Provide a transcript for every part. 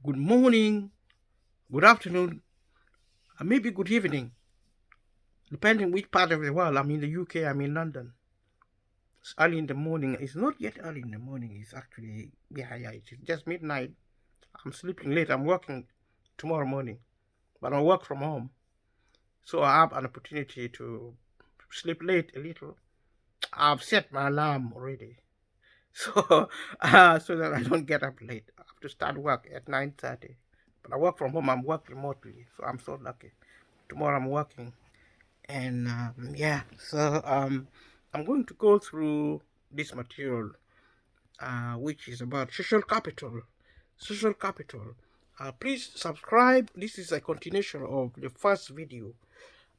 good morning, good afternoon, and maybe good evening, depending which part of the world. I'm in the UK, I'm in London. It's early in the morning. It's not yet early in the morning, it's actually, yeah, it's just midnight. I'm sleeping late. I'm working tomorrow morning, but I work from home. So I have an opportunity to sleep late a little. I've set my alarm already. So, so that I don't get up late. I have to start work at 9:30. But I work from home. I'm working remotely, so I'm so lucky. Tomorrow I'm working, and yeah. So I'm going to go through this material, which is about social capital. Social capital. Please subscribe. This is a continuation of the first video.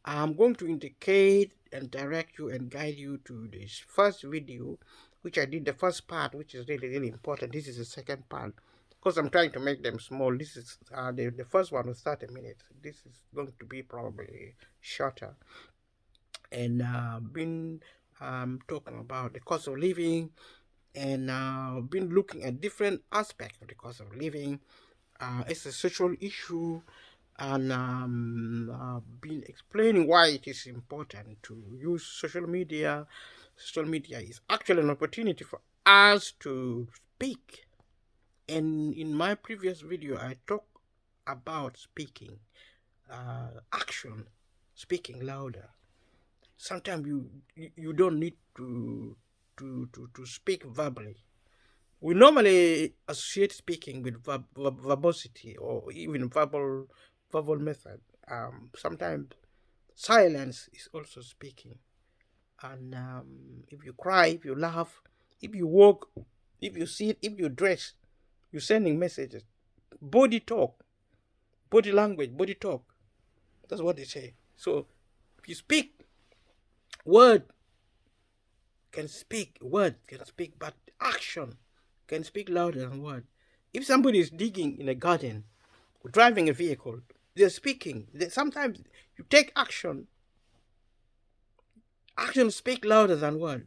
I'm going to indicate and direct you and guide you to this first video, which I did the first part, which is really, really important. This is the second part because I'm trying to make them small. This is the first one was 30 minutes. This is going to be probably shorter. And been talking about the cost of living and been looking at different aspects of the cost of living. It's a social issue, and been explaining why it is important to use social media. Social media is actually an opportunity for us to speak. And in my previous video, I talked about speaking, action, speaking louder. Sometimes you don't need to speak verbally. We normally associate speaking with verbosity or even verbal method. Sometimes silence is also speaking. And if you cry, if you laugh, if you walk, if you sit, if you dress, you're sending messages. Body talk, body language, body talk. That's what they say. So if you speak, word word can speak, but action can speak louder than word. If somebody is digging in a garden or driving a vehicle, they're speaking. Sometimes you take action. Action speak louder than word.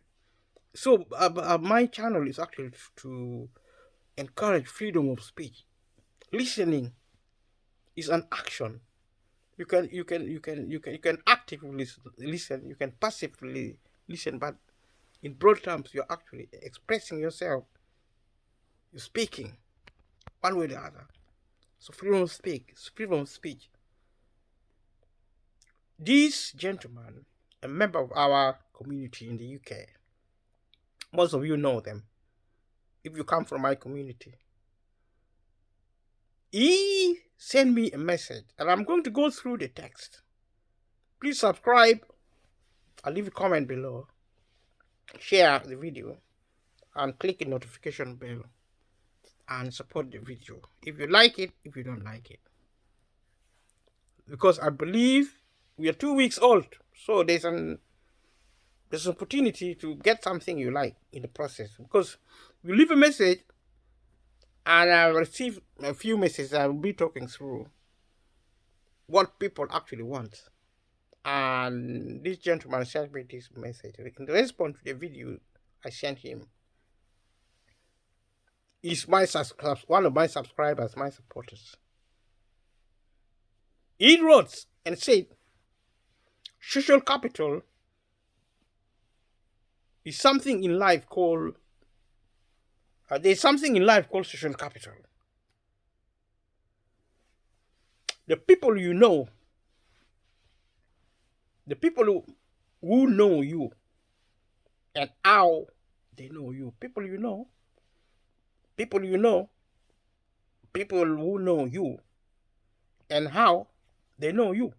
So my channel is actually to encourage freedom of speech. Listening is an action. You can actively listen. You can passively listen, but in broad terms, you're actually expressing yourself. You're speaking one way or the other. So freedom of speech. This gentleman, a member of our community in the UK, most of you know them if you come from my community. He sent me a message, and I'm going to go through the text. Please subscribe. I'll leave a comment below. Share the video and click the notification bell and support the video if you like it, if you don't like it. Because I believe we are 2 weeks old, so there's an opportunity to get something you like in the process. Because you leave a message and I receive a few messages, I will be talking through what people actually want. And this gentleman sent me this message. In response to the video I sent him, he's one of my subscribers, my supporters. He wrote and said, social capital is something in life called, there's something in life called social capital. The people you know, the people who know you, and how they know you. People who know you, and how they know you.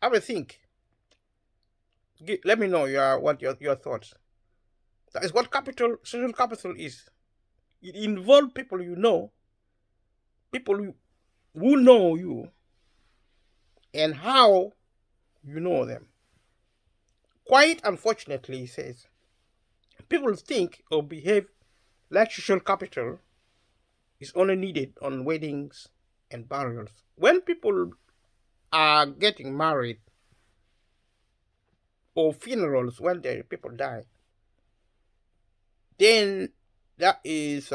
Have a think. Let me know your thoughts. That is what social capital is. It involves people you know, people who know you, and how you know them. Quite unfortunately, he says, people think or behave like social capital is only needed on weddings and burials. When people are getting married or funerals, when the people die, then that is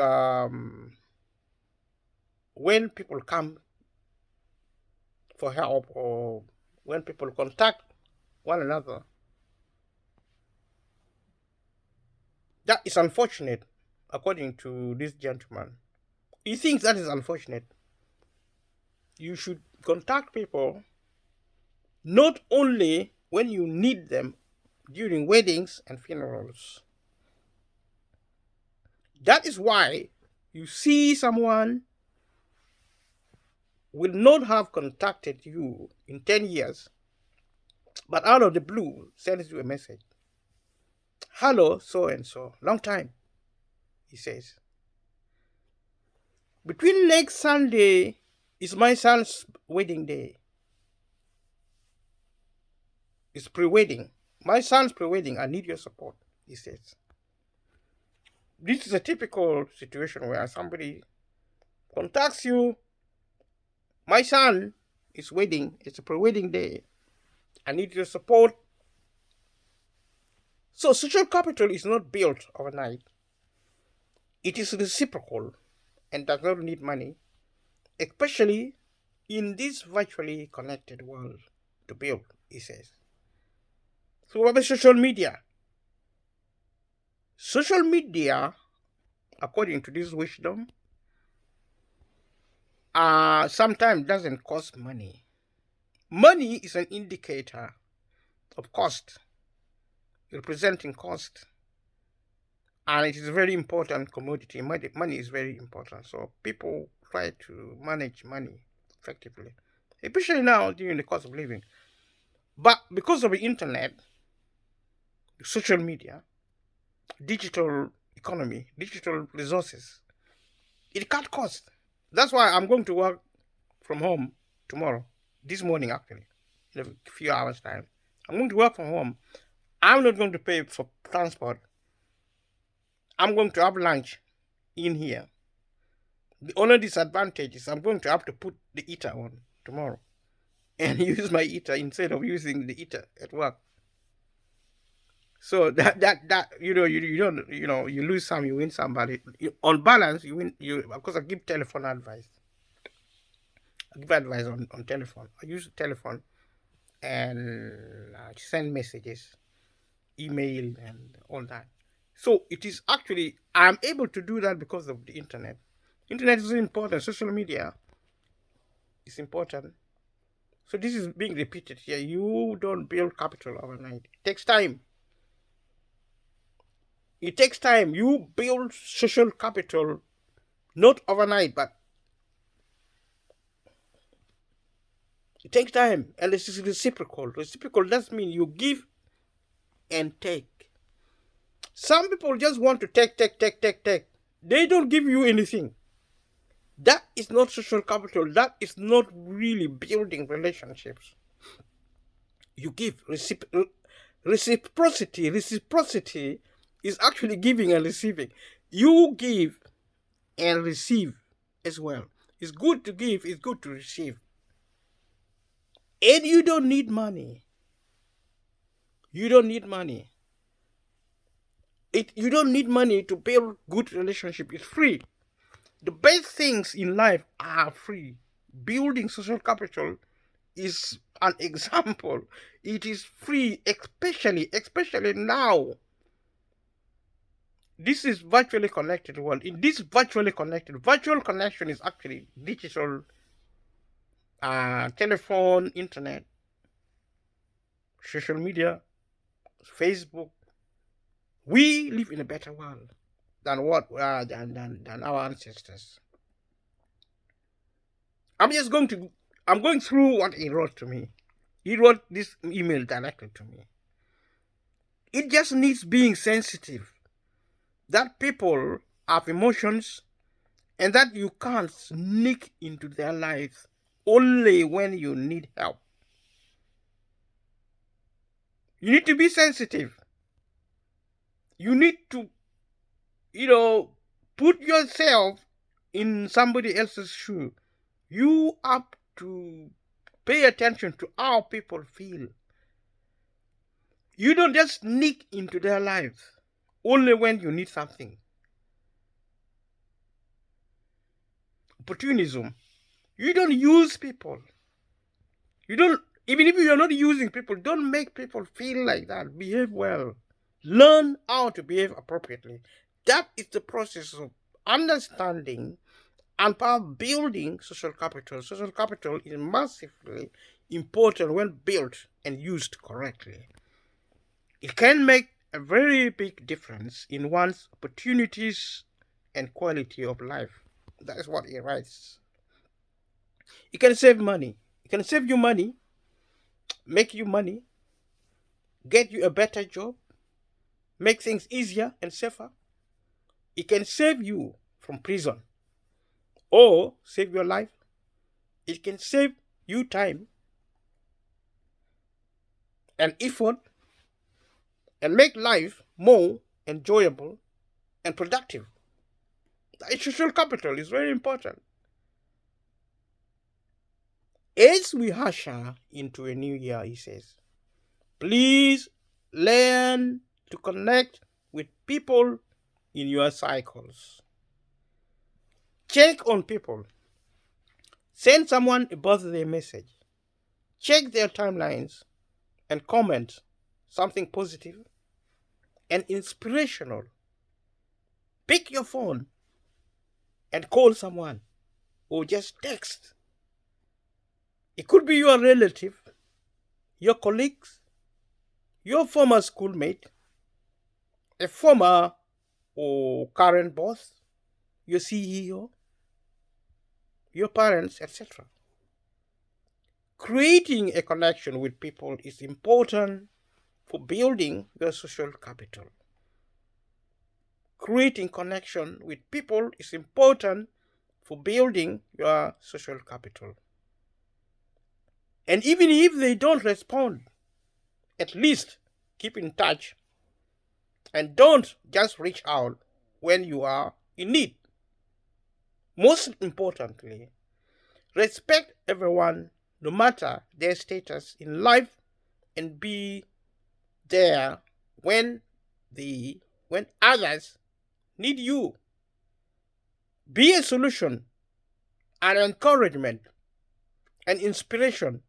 when people come for help or when people contact one another. That is unfortunate, according to this gentleman. He thinks that is unfortunate. You should contact people not only when you need them during weddings and funerals. That is why you see someone will not have contacted you in 10 years, but out of the blue sends you a message. Hello, so and so, long time, he says. Between next Sunday is my son's wedding day. It's pre-wedding. My son's pre-wedding. I need your support, he says. This is a typical situation where somebody contacts you. My son is wedding. It's a pre-wedding day. I need your support. So social capital is not built overnight. It is reciprocal and does not need money, especially in this virtually connected world to build, he says. So what is social media? Social media, according to this wisdom, sometimes doesn't cost money. Money is an indicator of cost, representing cost. And it is a very important commodity. Money is very important. So people try to manage money effectively, especially now during the cost of living. But because of the internet, social media, digital economy, digital resources, it cut costs. That's why I'm going to work from home tomorrow, this morning actually, in a few hours' time. I'm going to work from home. I'm not going to pay for transport. I'm going to have lunch in here. The only disadvantage is I'm going to have to put the heater on tomorrow and use my heater instead of using the heater at work. So that you don't you lose some, you win some, but on balance you win. Of course, I give telephone advice. I give advice on telephone. I use telephone and send messages, email, and all that. So it is actually, I'm able to do that because of the internet. Internet is important. Social media is important. So this is being repeated here. You don't build capital overnight. It takes time. It takes time. You build social capital not overnight, but it takes time. And this is reciprocal. Reciprocal does mean you give and take. Some people just want to take. They don't give you anything. That is not social capital. That is not really building relationships. You give reciprocity. Reciprocity is actually giving and receiving. You give and receive as well. It's good to give. It's good to receive. And you don't need money. You don't need money. You don't need money to build good relationship. It's free. The best things in life are free. Building social capital is an example. It is free, especially now. This is virtually connected world. In this virtual connection is actually digital, telephone, internet, social media, Facebook. We live in a better world than than our ancestors. I'm going through what he wrote to me. He wrote this email directly to me. It just needs being sensitive that people have emotions and that you can't sneak into their lives only when you need help. You need to be sensitive. You need to, put yourself in somebody else's shoe. You have to pay attention to how people feel. You don't just sneak into their lives only when you need something. opportunism. You don't use people. You don't, even if you are not using people, don't make people feel like that. Behave well. Learn how to behave appropriately. That is the process of understanding and power building social capital. Social capital is massively important when built and used correctly. It can make a very big difference in one's opportunities and quality of life. That is what he writes. It can save money. It can save you money, make you money, get you a better job, make things easier and safer. It can save you from prison or save your life. It can save you time and effort and make life more enjoyable and productive. Social capital is very important. As we usher into a new year, he says, please learn to connect with people in your cycles. Check on people. Send someone a birthday message. Check their timelines and comment something positive and inspirational. Pick your phone and call someone or just text. It could be your relative, your colleagues, your former schoolmate, a former or current boss, your CEO, your parents, etc. Creating a connection with people is important for building your social capital. Creating connection with people is important for building your social capital. And even if they don't respond, at least keep in touch and don't just reach out when you are in need. Most importantly, respect everyone no matter their status in life and be there when others need you. Be a solution, an encouragement, an inspiration.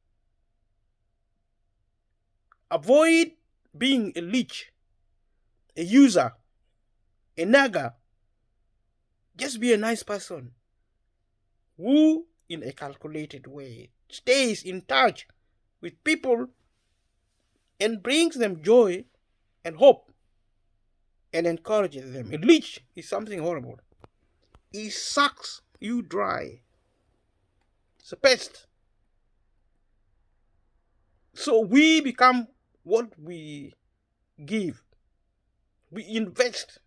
Avoid being a leech, a user, a nagger. Just be a nice person who, in a calculated way, stays in touch with people and brings them joy and hope and encourages them. A leech is something horrible. It sucks you dry. It's a pest. So we become what we give. We invest.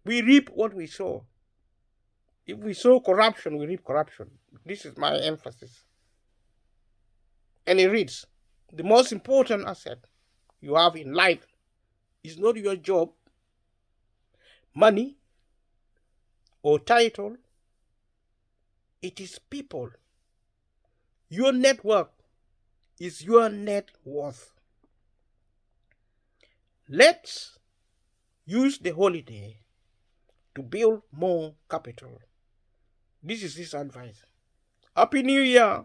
We reap what we sow. If we sow corruption, we reap corruption. This is my emphasis. And it reads, the most important asset you have in life is not your job, money, or title. It is people. Your network is your net worth. Let's use the holiday to build more capital. This is his advice. Happy New Year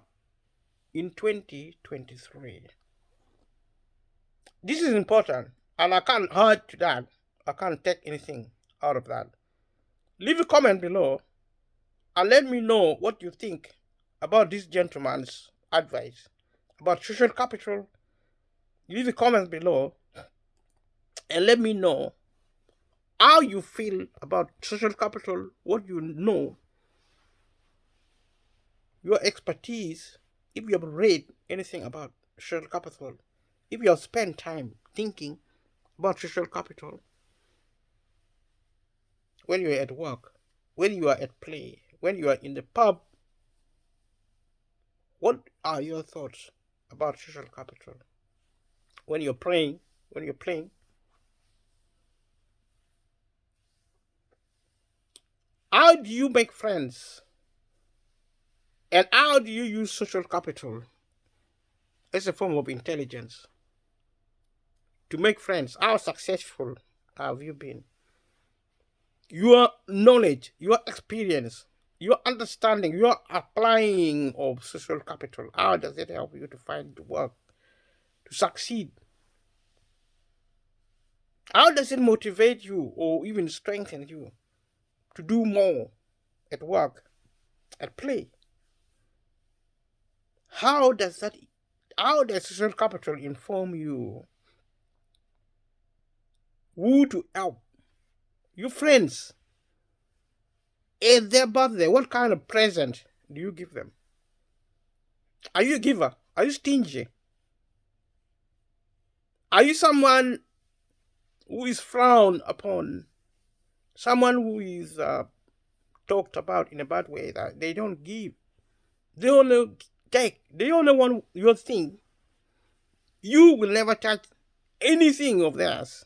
in 2023. This is important, and I can't add to that. I can't take anything out of that. Leave a comment below and let me know what you think about this gentleman's advice about social capital. Leave a comment below and let me know how you feel about social capital, what you know, your expertise, if you have read anything about social capital, if you have spent time thinking about social capital, when you are at work, when you are at play, when you are in the pub, what are your thoughts about social capital? When you're playing, how do you make friends? And how do you use social capital as a form of intelligence to make friends? How successful have you been? Your knowledge, your experience, your understanding, your applying of social capital, how does it help you to find work, to succeed? How does it motivate you or even strengthen you to do more at work, at play? How does social capital inform you who to help? Your friends, at their birthday, what kind of present do you give them? Are you a giver? Are you stingy? Are you someone who is frowned upon? Someone who is talked about in a bad way, that they don't give? They only take. They only want your thing. You will never touch anything of theirs.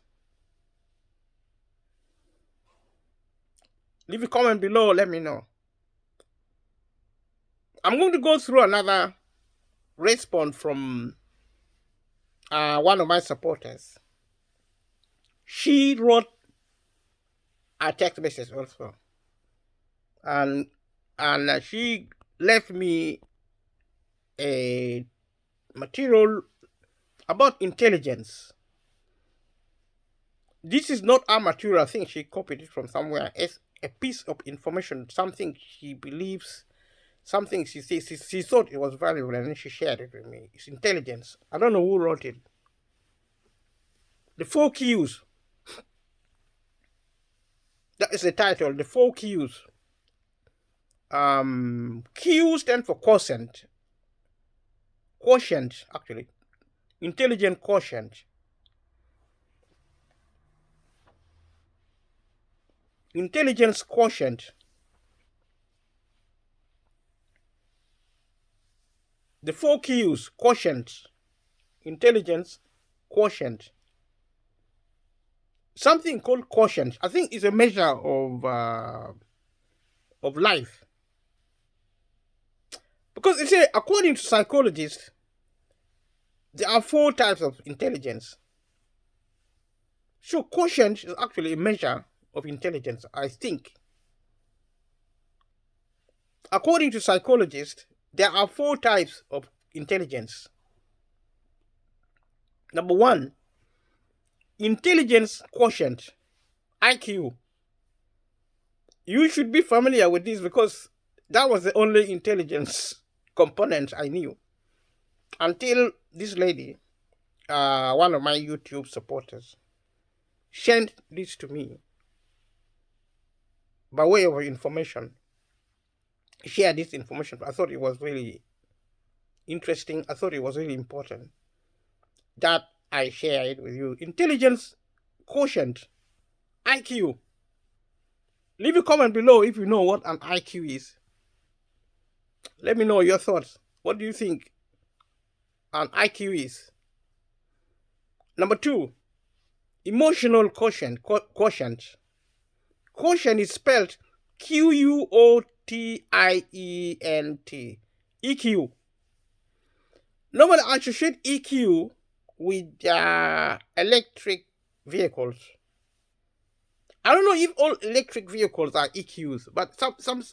Leave a comment below, let me know. I'm going to go through another response from one of my supporters. She wrote a text message also, and she left me a material about intelligence. This is not our material. I think she copied it from somewhere. It's a piece of information, something she believes, something she thought it was valuable, and then she shared it with me. It's intelligence. I don't know who wrote it. The 4 Qs. That is the title. The 4 Qs. Q stand for quotient. Quotient, actually. Intelligent quotient. Intelligence quotient. The 4 Qs, quotient, intelligence quotient. Something called quotient, I think, is a measure of life. Because you see, according to psychologists, there are 4 types of intelligence. So quotient is actually a measure of intelligence, I think. According to psychologists, there are 4 types of intelligence. Number 1, intelligence quotient, IQ. You should be familiar with this because that was the only intelligence component I knew until this lady, one of my YouTube supporters, sent this to me by way of information. Share this information. I thought it was really interesting. I thought it was really important that I share it with you. Intelligence quotient, IQ. Leave a comment below if you know what an IQ is. Let me know your thoughts. What do you think an IQ is? Number 2, emotional quotient. Quotient is spelled Quotient. EQ. Normally, I associate EQ with electric vehicles. I don't know if all electric vehicles are EQs, but some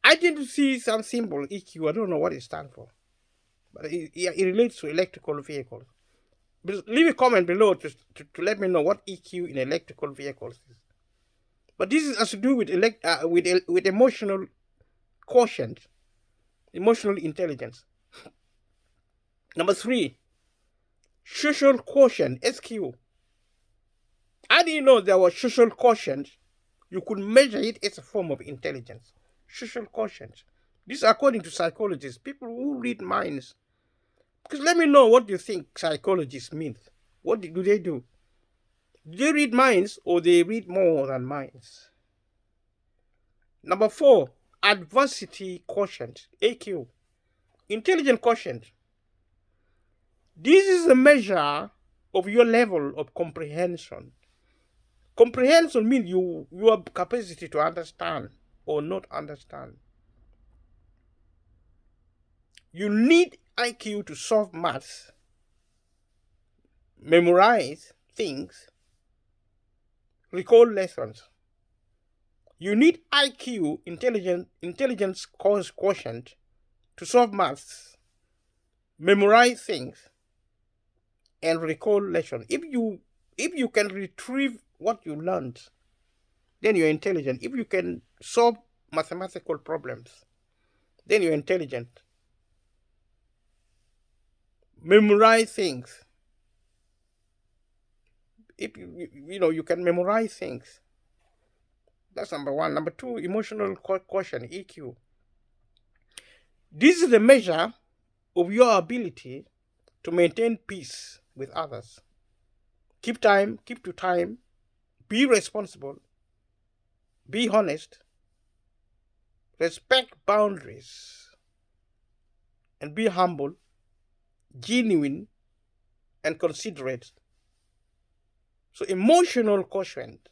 I tend to see some symbol EQ. I don't know what it stands for, but it relates to electrical vehicles. But leave a comment below to let me know what EQ in electrical vehicles is. But this has to do with emotional quotient, emotional intelligence. Number 3, social quotient, SQ. I didn't know there was social quotient. You could measure it as a form of intelligence. Social quotient. This is according to psychologists, people who read minds. Because let me know what you think psychologists mean. What do they do? Do they read minds or they read more than minds? Number 4, adversity quotient, AQ. Intelligent quotient. This is a measure of your level of comprehension. Comprehension means your capacity to understand or not understand. You need IQ to solve maths, memorize things, recall lessons. You need IQ, intelligence quotient, to solve maths, memorize things, and recall lessons. If you can retrieve what you learned, then you're intelligent. If you can solve mathematical problems, then you're intelligent. Memorize things. If you can memorize things. That's number one. Number two, emotional quotient, EQ. This is the measure of your ability to maintain peace with others. Keep to time, be responsible, be honest, respect boundaries, and be humble, genuine, and considerate. So emotional quotient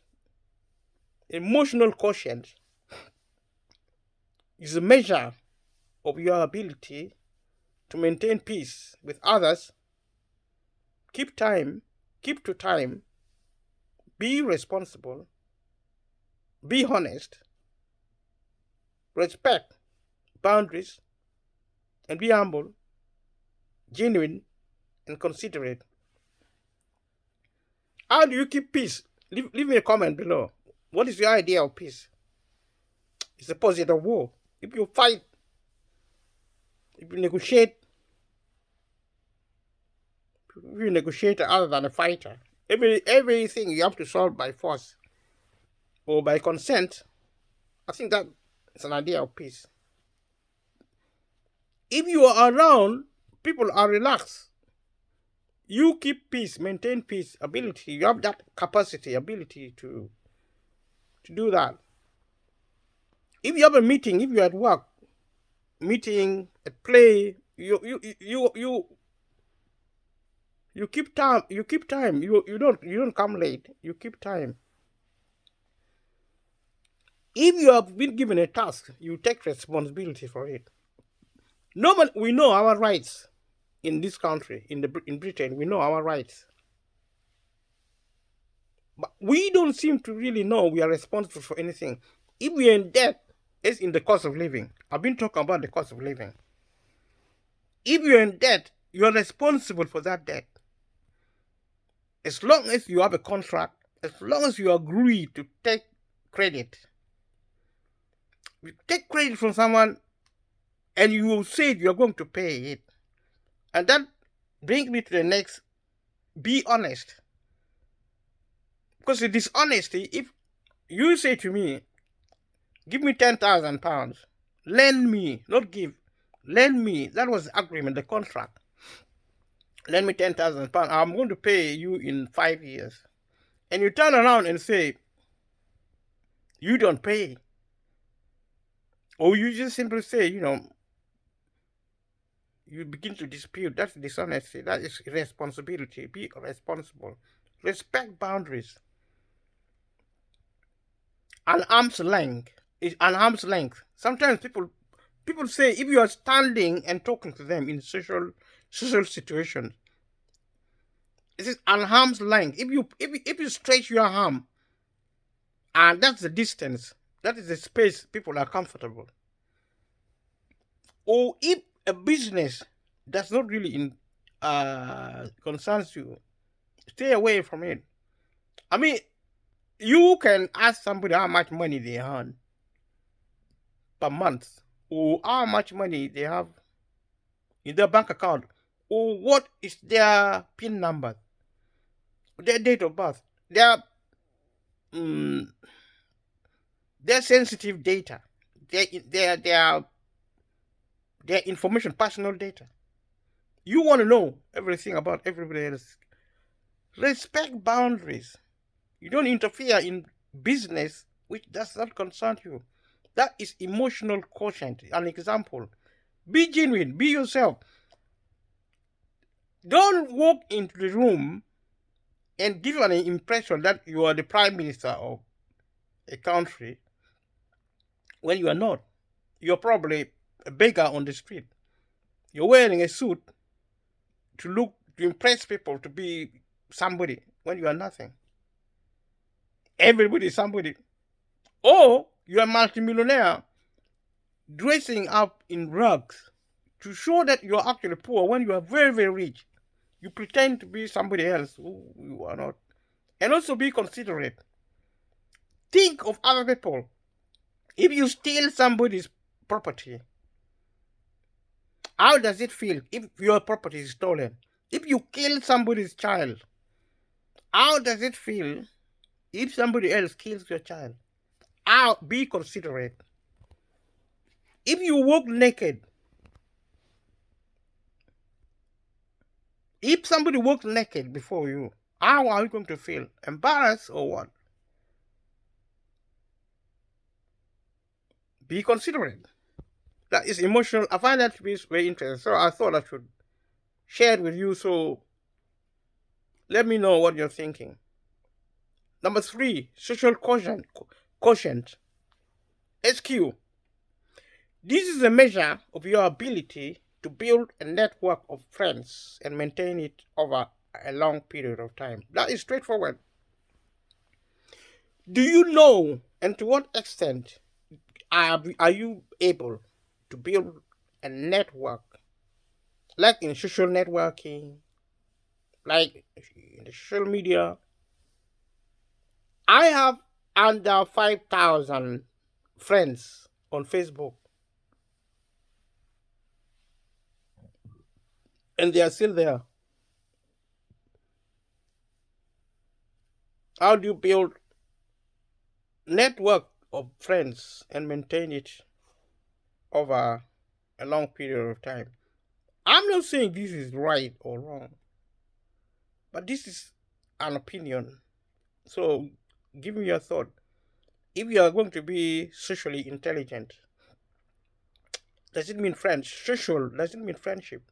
is a measure of your ability to maintain peace with others, keep to time, be responsible, be honest, respect boundaries, and be humble, genuine, and considerate. How do you keep peace? Leave me a comment below. What is your idea of peace? It's opposite of war. If you fight, if you negotiate other than a fighter, everything you have to solve by force or by consent, I think that is an idea of peace. If you are around, people are relaxed. You keep peace, maintain peace, ability. You have that capacity, ability to do that. If you have a meeting, if you're at work, meeting, at play, you keep time. You don't come late. You keep time. If you have been given a task, you take responsibility for it. Normally, we know our rights in this country, in Britain. We know our rights, but we don't seem to really know we are responsible for anything. If we are in debt, it's in the cost of living. I've been talking about the cost of living. If you're in debt, you are responsible for that debt. As long as you have a contract, as long as you agree to take credit, you take credit from someone and you say you're going to pay it. And that brings me to the next, be honest. Because the dishonesty, if you say to me, give me £10,000, lend me, not give, lend me, that was the agreement, the contract. Lend me £10,000, I'm going to pay you in 5 years. And you turn around and say, you don't pay. Or you just simply say, you begin to dispute. That's dishonesty. That is irresponsibility. Be responsible. Respect boundaries. An arm's length is an arm's length. Sometimes people say if you are standing and talking to them in social situations, this is an arm's length. If you stretch your arm, and that's the distance, that is the space people are comfortable. Or if a business does not really concerns you, stay away from it. I mean, you can ask somebody how much money they earn per month, or how much money they have in their bank account, or what is their PIN number, their date of birth, their sensitive data, their information, personal data. You want to know everything about everybody else. Respect boundaries. You don't interfere in business which does not concern you. That is emotional quotient. An example. Be genuine. Be yourself. Don't walk into the room and give an impression that you are the prime minister of a country when you are not. You're probably a beggar on the street. You're wearing a suit to impress people, to be somebody when you are nothing. Everybody is somebody. Or You are a multimillionaire dressing up in rags to show that you are actually poor when you are very, very rich. You pretend to be somebody else who you are not. And also be considerate. Think of other people. If you steal somebody's property, how does it feel if your property is stolen? If you kill somebody's child, how does it feel if somebody else kills your child? Be considerate. If you walk naked, if somebody walks naked before you, how are you going to feel? Embarrassed or what? Be considerate. That is emotional. I find that to be very interesting. So I thought I should share it with you. So let me know what you're thinking. Number 3, social quotient. SQ. This is a measure of your ability to build a network of friends and maintain it over a long period of time. That is straightforward. Do you know, and to what extent are you able to build a network, like in social networking, like in the social media? I have under 5,000 friends on Facebook, and they are still there. How do you build network of friends and maintain it over a long period of time? I'm not saying this is right or wrong, but this is an opinion. So give me your thought. If you are going to be socially intelligent, does it mean friends? Social doesn't mean friendship.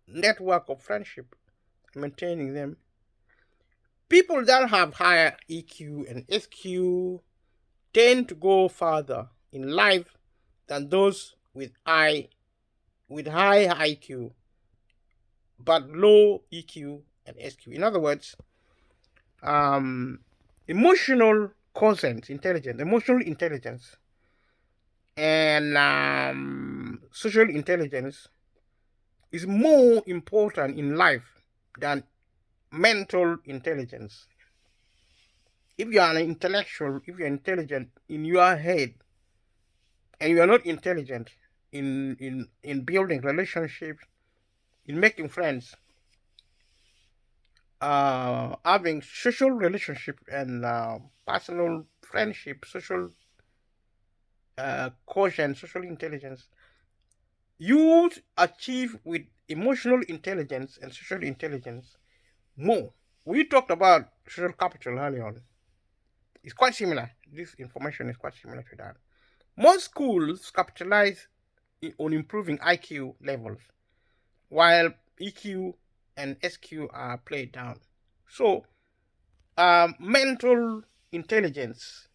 Network of friendship, maintaining them. People that have higher EQ and SQ tend to go further in life than those with high IQ but low EQ and SQ. In other words, emotional quotient intelligence, emotional intelligence, and social intelligence is more important in life than mental intelligence. If you are an intellectual, if you're intelligent in your head, and you are not intelligent in building relationships, in making friends, having social relationship and personal friendship, social quotient, social intelligence, you achieve with emotional intelligence and social intelligence more. We talked about social capital earlier on. It's quite similar. This information is quite similar to that. Most schools capitalize on improving IQ levels, while EQ and SQ are played down. So, mental intelligence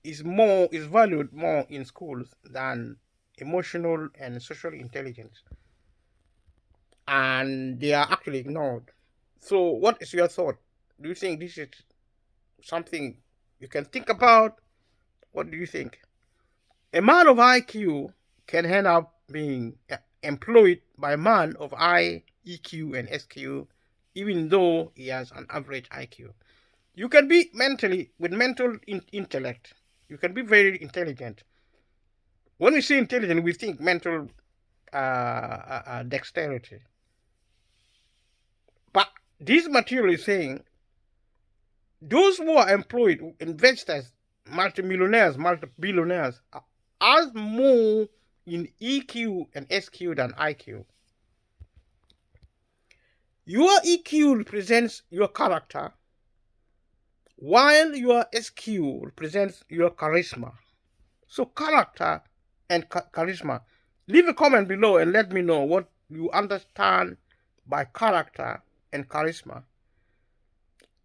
is valued more in schools than emotional and social intelligence, and they are actually ignored. So, what is your thought? Do you think this is something you can think about? What do you think? A man of IQ can end up being employed by a man of high EQ and SQ, even though he has an average IQ. You can be with mental intellect. You can be very intelligent. When we say intelligent, we think mental dexterity. But this material is saying those who are employed, investors, multimillionaires, multi-billionaires, are more in EQ and SQ than IQ. Your EQ represents your character, while your SQ represents your charisma. So character and charisma. Leave a comment below and let me know what you understand by character and charisma.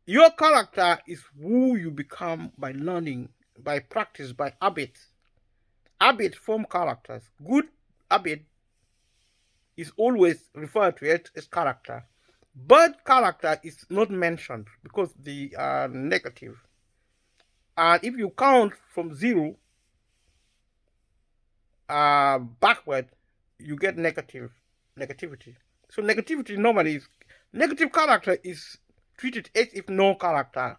Your character is who you become by learning, by practice, by habit. Habit form characters. Good habit is always referred to as character. Bad character is not mentioned because they are negative. And if you count from 0 backward, you get negativity. So negativity normally is negative character is treated as if no character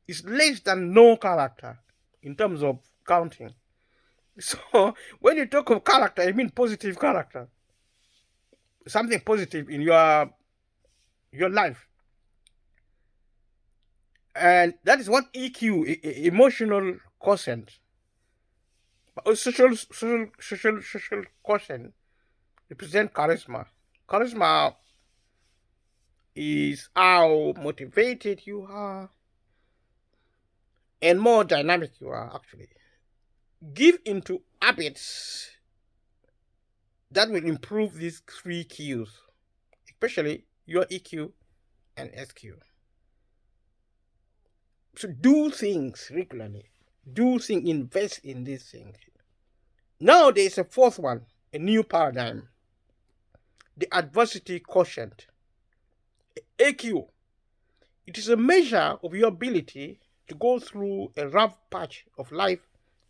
is less than no character in terms of counting. So when you talk of character, I mean positive character, something positive in your life, and that is what EQ, emotional quotient, social quotient represent charisma. Charisma is how motivated you are and more dynamic you are actually. Give into habits that will improve these 3 Qs, especially your EQ and SQ. So do things regularly. Do things, invest in these things. Now there is a 4th one, a new paradigm. The adversity quotient. AQ. It is a measure of your ability to go through a rough patch of life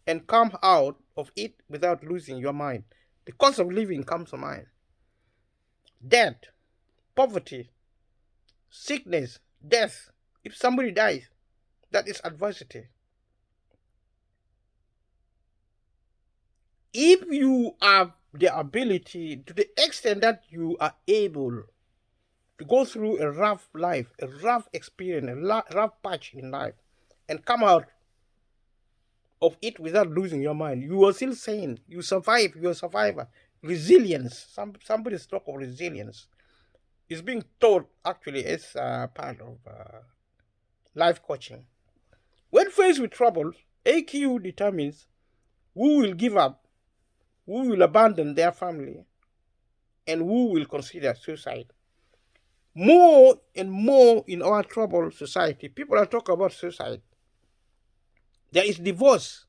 and come out of it without losing your mind. The cost of living comes to mind. Debt, poverty, sickness, death. If somebody dies, that is adversity. If you have the ability, to the extent that you are able to go through a rough life, a rough experience, a rough patch in life, and come out of it without losing your mind, you are still sane. You survive. You're a survivor. Resilience. Somebody talk of resilience. Is being taught actually as part of life coaching. When faced with troubles, AQ determines who will give up, who will abandon their family, and who will consider suicide. More and more in our troubled society, people are talking about suicide. There is divorce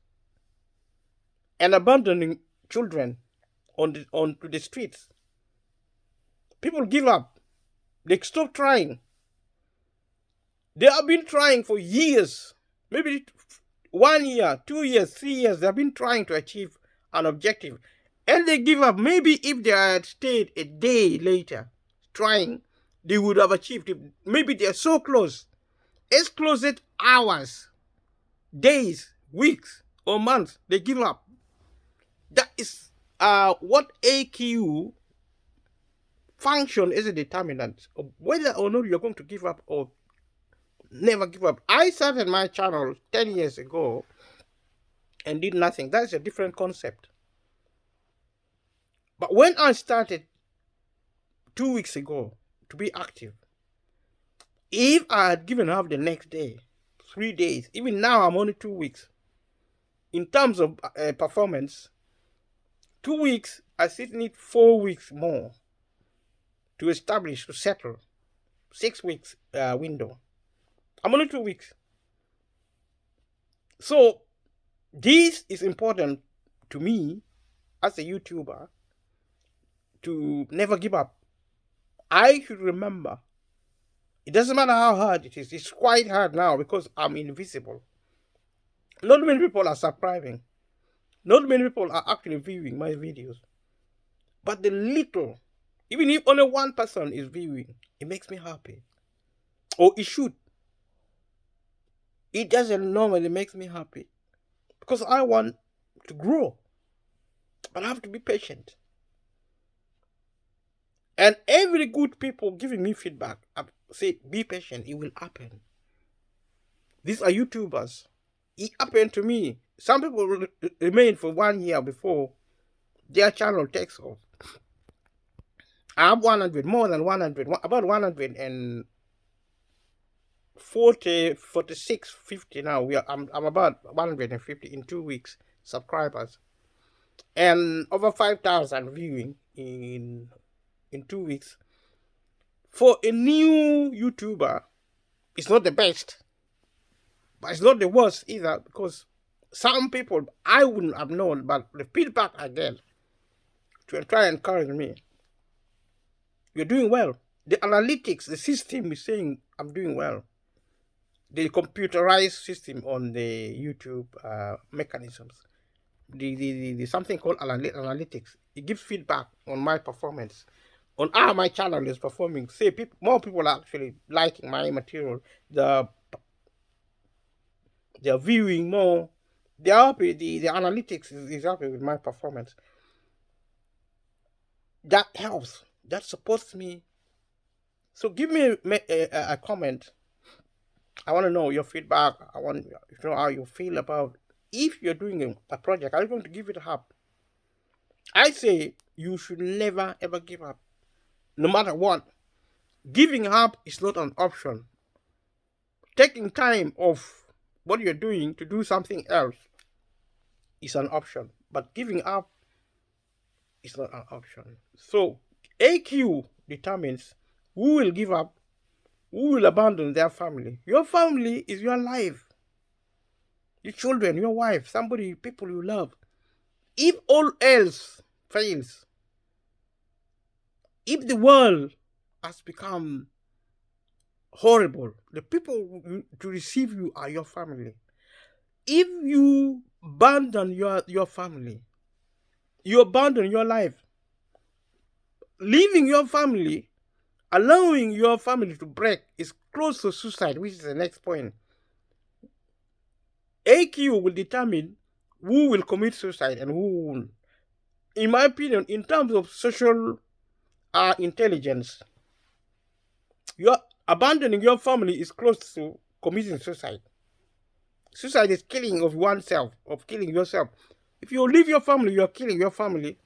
and abandoning children onto the streets. People give up. They stop trying. They have been trying for years, maybe 1 year, 2 years, 3 years. They have been trying to achieve an objective, and they give up. Maybe if they had stayed a day later trying, they would have achieved it. Maybe they are so close as hours, days, weeks, or months. They give up. That is what AQ function is a determinant of whether or not you're going to give up or never give up. I started my channel 10 years ago and did nothing. That's a different concept. But when I started 2 weeks ago to be active, if I had given up the next day, 3 days, even now I'm only 2 weeks. In terms of performance, 2 weeks, I still need 4 weeks more to establish, to settle. 6 weeks window. I'm only 2 weeks. So this is important to me as a YouTuber, to never give up. I should remember, it doesn't matter how hard it is. It's quite hard now because I'm invisible. Not many people are subscribing. Not many people are actually viewing my videos. But the little, even if only one person is viewing, it makes me happy. Or it should. It doesn't normally make me happy. Because I want to grow. But I have to be patient. And every good people giving me feedback, I say, be patient, it will happen. These are YouTubers. It happened to me. Some people remain for 1 year before their channel takes off. I have 100, more than 100, about 140, 46, 50 now. I'm about 150 in 2 weeks subscribers. And over 5,000 viewing in 2 weeks. For a new YouTuber, it's not the best. But it's not the worst either, because some people I wouldn't have known, but the feedback I get to try and encourage me. You're doing well. The analytics, the system is saying I'm doing well. the computerized system on the YouTube mechanisms, the something called analytics. It gives feedback on my performance, on how my channel is performing. Say more people are actually liking my material. They're viewing more. They're happy. The analytics is happy with my performance. That helps. That supports me. So give me a comment. I want to know your feedback. I want to know how you feel about if you're doing a project. Are you going to give it up? I say you should never ever give up, no matter what. Giving up is not an option. Taking time off what you're doing to do something else is an option, but giving up is not an option. So AQ determines who will give up, who will abandon their family. Your family is your life, your children, your wife, somebody, people you love. If all else fails, if the world has become horrible, the people to receive you are your family. If you abandon your family, you abandon your life. Leaving your family, allowing your family to break is close to suicide, which is the next point. AQ will determine who will commit suicide and who won't. In my opinion, in terms of social intelligence, your abandoning your family is close to committing suicide. Suicide is killing of oneself, of killing yourself. If you leave your family, you're killing your family,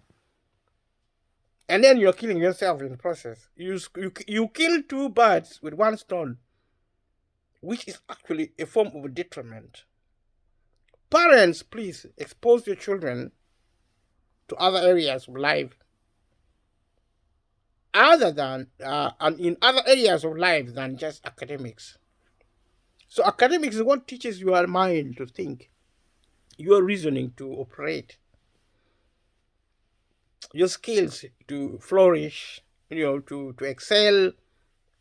and then you're killing yourself in the process. You kill two birds with one stone, which is actually a form of detriment. Parents, please expose your children to other areas of life, other than and in other areas of life than just academics. So academics is what teaches your mind to think, your reasoning to operate, your skills to flourish, to excel,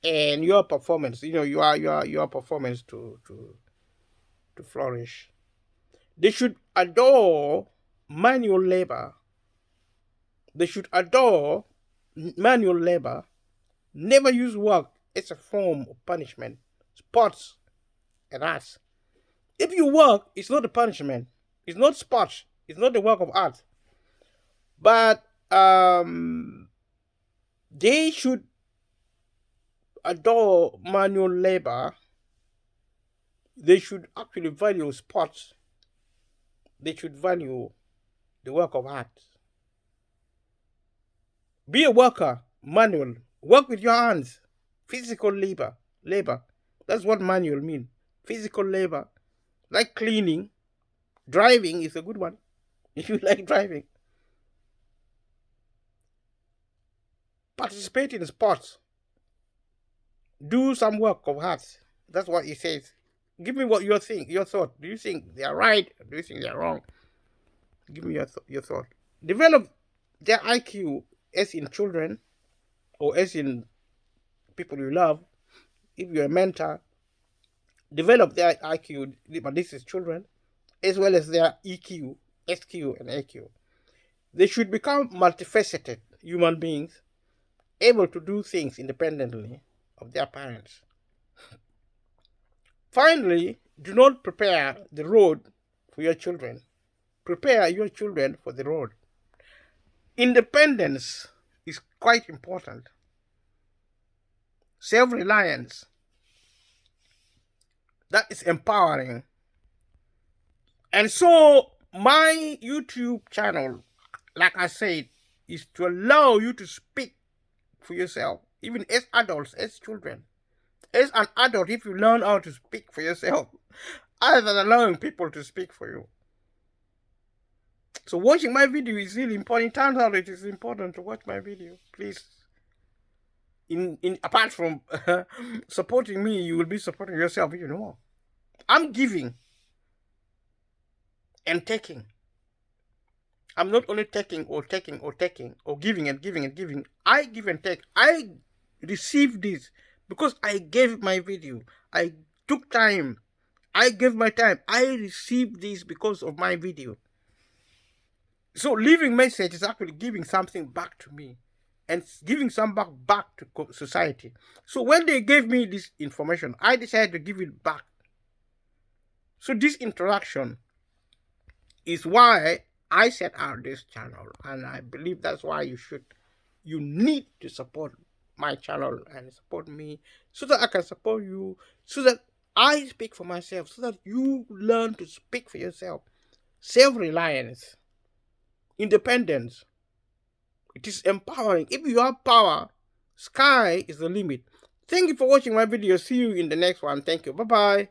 and your performance, your performance to flourish. They should adore manual labor. They should adore manual labor. Never use work as a form of punishment. Sports and arts. If you work, it's not a punishment. It's not sports. It's not the work of art. But they should adore manual labor. They should actually value sports. They should value the work of art. Be a worker, manual. Work with your hands. Physical labor. That's what manual means. Physical labor. Like cleaning. Driving is a good one. If you like driving. Participate in sports. Do some work of art. That's what he says. Give me what you think, your thought. Do you think they are right? Or do you think they are wrong? Give me your thought. Develop their IQ as in children or as in people you love. If you're a mentor, develop their IQ, but this is children, as well as their EQ, SQ, and AQ. They should become multifaceted human beings, able to do things independently of their parents. Finally, do not prepare the road for your children. Prepare your children for the road. Independence is quite important. Self-reliance, that is empowering. And so my YouTube channel, like I said, is to allow you to speak for yourself, even as adults, as children. As an adult, if you learn how to speak for yourself, other than allowing people to speak for you. So watching my video is really important. It turns out it is important to watch my video. Please, apart from supporting me, you will be supporting yourself even more. I'm giving and taking. I'm not only taking or giving and giving and giving. I give and take. I receive this because I gave my video. I took time. I gave my time. I received this because of my video. So leaving message is actually giving something back to me and giving some back to society. So when they gave me this information, I decided to give it back. So this interaction is why I set out this channel, and I believe that's why you need to support my channel and support me so that I can support you, so that I speak for myself, so that you learn to speak for yourself. Self-reliance, independence. It is empowering. If you have power, sky is the limit. Thank you for watching my video. See you in the next one. Thank you. Bye-bye.